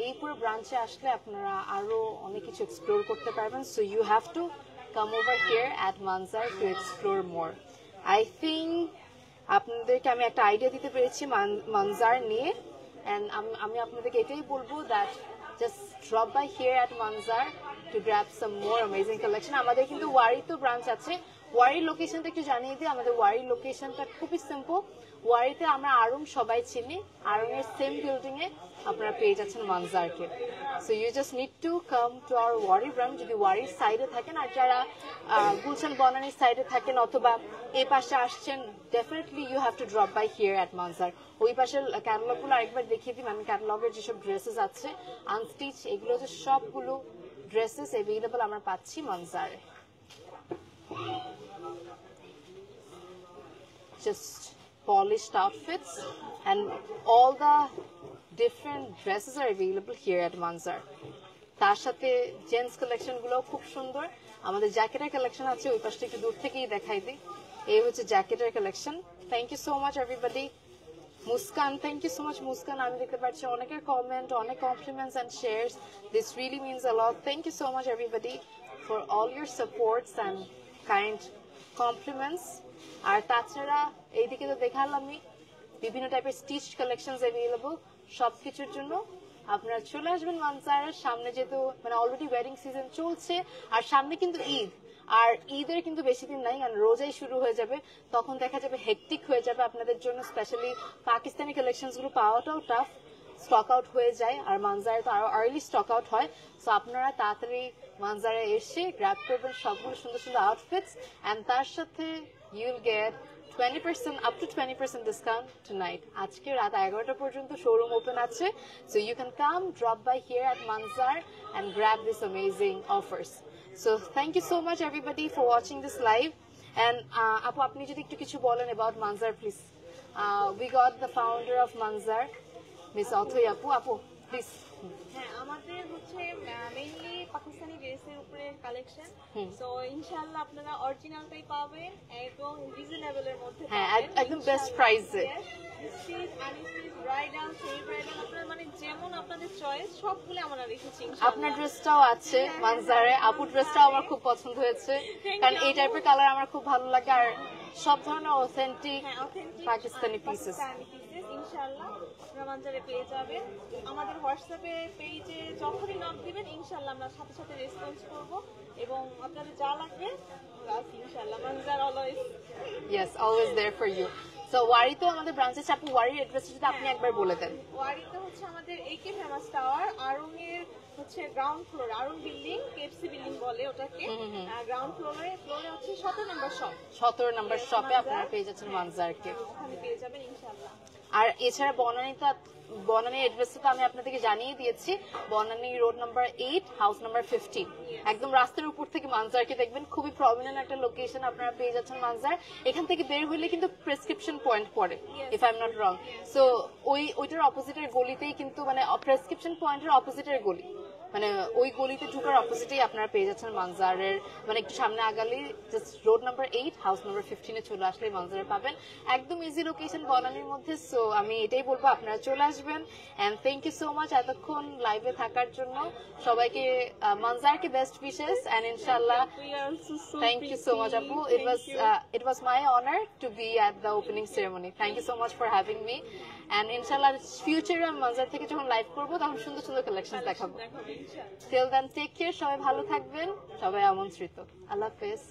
এই পুরো ব্রাঞ্চে আসলে আপনারা আরো অনেক কিছু এক্সপ্লোর করতে পারবেন so you have to come over here at Manjar to explore more I think আপনাদেরকে আমি একটা আইডিয়া দিতে পেরেছি মানজার নিয়ে and আমি আপনাদেরকে এটাই বলবো that just drop by here at Manzar to grab some more amazing collection আমাদের কিন্তু ওয়ারিতেও ব্রাঞ্চ আছে ওয়ারির লোকেশনটা একটু জানিয়ে দিই। আমাদের ওয়ারির লোকেশনটা খুবই সিম্পল। ওয়ারিতে আমরা আরং সবাই চিনি, আরং এর সেম বিল্ডিং এ আপনারা পেয়ে যাচ্ছেন মানজারকে। So you just need to come to our Wari branch যদি ওয়ারির সাইডে থাকেন, আর যারা গুলশান বনানীর সাইডে থাকেন অথবা এই পাশে আসছেন, definitely you have to drop by here at Manjar. ওই পাশের ক্যাটালগ গুলো আরেকবার দেখিয়ে দিই। আমি ক্যাটালগের যেসব ড্রেসেস আছে আনস্টিচ, এগুলো যে সবগুলো ড্রেসেস এভেলেবল আমরা পাচ্ছি মানজারে। Just polished outfits and all the different dresses are available here at Manzar. তার সাথে জেন্টস কালেকশন গুলো খুব সুন্দর। আমাদের জ্যাকেটের কালেকশন আছে, ওই পাশটা একটু দূর থেকেই দেখাই দিই। এই হচ্ছে জ্যাকেটের collection. Thank you so much everybody. Muskan, thank you so much Muskan. আমি দেখতে পাচ্ছি অনেকের কমেন্ট, অনেক compliments and shares. This really means a lot. Thank you so much everybody for all your supports and kind compliments. আর তাছাড়া এইদিকে তো দেখালামই বিভিন্ন টাইপের স্টিচ কালেকশন অ্যাভেলেবল। সবকিছুর জন্য আপনারা চলে আসবেন মানজারের সামনে, যেহেতু মানে অলরেডি ওয়েডিং সিজন চলছে আর সামনে কিন্তু ঈদ। আর ঈদের কিন্তু বেশি দিন নাই, কারণ রোজাই শুরু হয়ে যাবে, তখন দেখা যাবে হেকটিক হয়ে যাবে আপনাদের জন্য। স্পেশালি পাকিস্তানি কালেকশন গুলো পাওয়াটাও টাফ, স্টক আউট হয়ে যায়। আর মানজারে তো আরো আর্লি স্টক আউট হয়। সো আপনারা তাড়াতাড়ি মানজারে এসে গ্র্যাব করবেন সবগুলো সুন্দর সুন্দর আউটফিটস, এন্ড তার সাথে you'll get 20% up to 20% discount tonight. আজকে রাত 11টা পর্যন্ত শোরুম ওপেন আছে। So you can come drop by here at Manzar and grab these amazing offers. So thank you so much everybody for watching this live. And আপু আপনি যদি একটু কিছু বলেন about Manzar please. We got the founder of Manzar, Miss Othoy আপু। আপু please. হ্যাঁ, আমাদের হচ্ছে মেইনলি পাকিস্তানি ড্রেসের উপরে কালেকশন। সো ইনশাআল্লাহ আপনারা অরিজিনালটাই পাবেন এবং রিজনেবল এর মধ্যে হ্যাঁ, পাবেন, একদম বেস্ট প্রাইসে। Stitch, unstitch, bridal, semi bridal, আপনারা মানে যেমন আপনাদের চয়েস সবগুলো আমরা রেখেছি ইনশাআল্লাহ। আপনার ড্রেসটাও আছে মানজারে। আপুর ড্রেসটাও আমার খুব পছন্দ হয়েছে, কারণ এই টাইপের কালার আমার খুব ভালো লাগে। আর সব ধরনের অথেন্টিক পাকিস্তানি পিসেস ইনশাআল্লাহ আপনারা মানজারে পেয়ে যাবেন। আমাদের হোয়াটসঅ্যাপে পেজে যখনই নক দিবেন ইনশাআল্লাহ আমরা সাথে সাথে রেসপন্স করব এবং আপনাদের যা লাগবে ইনশাআল্লাহ Manzar always yes always there for you. So ওয়ারিতেও আমাদের ব্রাঞ্চ আছে। আপু ওয়ারির অ্যাড্রেসটা যদি আপনি একবার বলে দেন। ওয়ারিতে হচ্ছে আমাদের একে ফেমাস টাওয়ার, আরং এর হচ্ছে ground floor, Aarong building, KFC building বলে ওটাকে। গ্রাউন্ড ফ্লোরে হচ্ছে 17 নম্বর শপ। 17 নম্বর শপে আপনারা পেয়ে যাচ্ছেন মানজারকে। ওখানে পেয়ে যাবেন ইনশাআল্লাহ। আর এছাড়া বনানী অ্যাড্রেসটা তো আমি আপনাদেরকে জানিয়ে দিয়েছি। Banani road number 8 house number 15, একদম রাস্তার উপর থেকে মানজারকে দেখবেন। খুবই প্রমিনেন্ট একটা লোকেশন, আপনারা পেয়ে যাচ্ছেন মানজার। এখান থেকে বের হইলে কিন্তু প্রেসক্রিপশন পয়েন্ট পড়ে, if I am not wrong. So ওইটার অপোজিটের গলিতেই কিন্তু, মানে প্রেসক্রিপশন পয়েন্টের অপোজিটের গলি, মানে ওই গলিতে ঢুকার অপোজিটেই আপনারা পেয়ে যাচ্ছেন মানজারের। মানে একটু সামনে আগালি just road number 8 house number 15 এ চলে আসলে মানজারে পাবেন। একদম ইজি লোকেশন বনানীর মধ্যে। সো আমি এটাই বলবো, আপনারা চলে আসবেন। And thank you so much এতক্ষণ লাইভে থাকার জন্য। সবাইকে মানজারকে বেস্ট উইশেস এন্ড ইনশাআল্লাহ থ্যাংক ইউ সো মাচ আপু। It was my honor to be at the opening ceremony. Thank you so much for having me. And inshallah ফিউচারে আমি মানজার থেকে যখন লাইভ করবো তখন সুন্দর সুন্দর কালেকশন দেখাবো। Till then take care, সবাই ভালো থাকবেন, সবাই আমন্ত্রিত। আল্লাহ হাফেজ।